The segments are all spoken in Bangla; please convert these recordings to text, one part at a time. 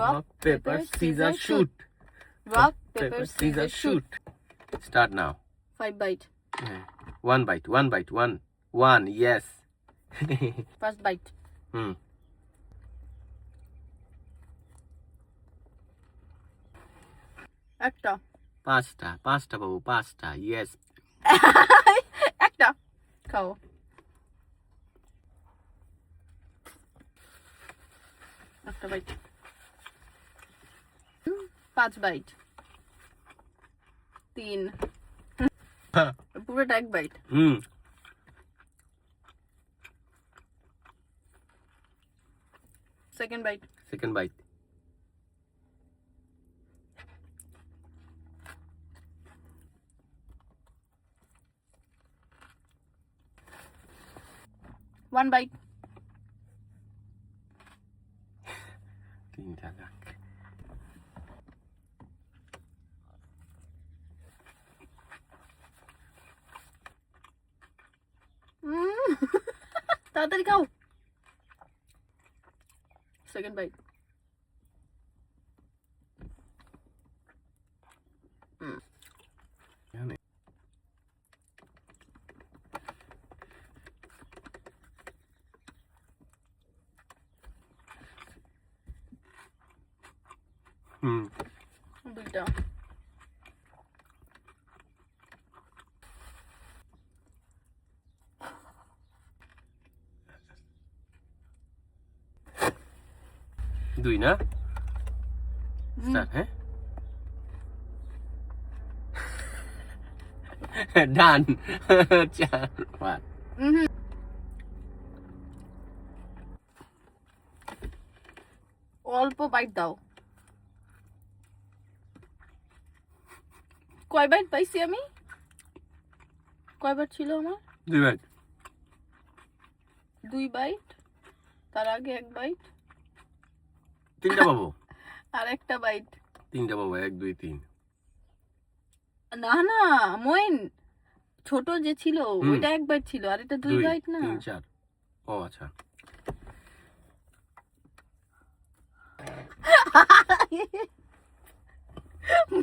Rock, paper, scissors, shoot. Rock, paper, scissors, shoot. Start now. 5 bite. One bite, one bite, one, yes. First bite. একটা পাঁচটা বাবু, পাঁচটা, yes. একটা খাও। একটা বাইট। 5 বাইট। 3 পুরোটা এক bite. Second bite. Second bite. One bite. তিনটা লাখ। তাড়াতাড়ি খাও। Second bite. দুইটা। দুই না? Start, হ্যাঁ? Done. 4 অল্প বাইট দাও। কয় বাইট পাইছি আমি? কয় বাইট ছিল আমার? 2 bite. 2 বাইট। তার আগে 1 বাইট। তিনটা পাবো। আর একটা বাইট। তিনটা পাবো, 1 2 3। না না মইন, ছোট যে ছিল ওইটা 1 বাইট ছিল, আর এটা 2 বাইট না। 3 4। ও আচ্ছা।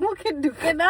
মুখে ঢুকে না।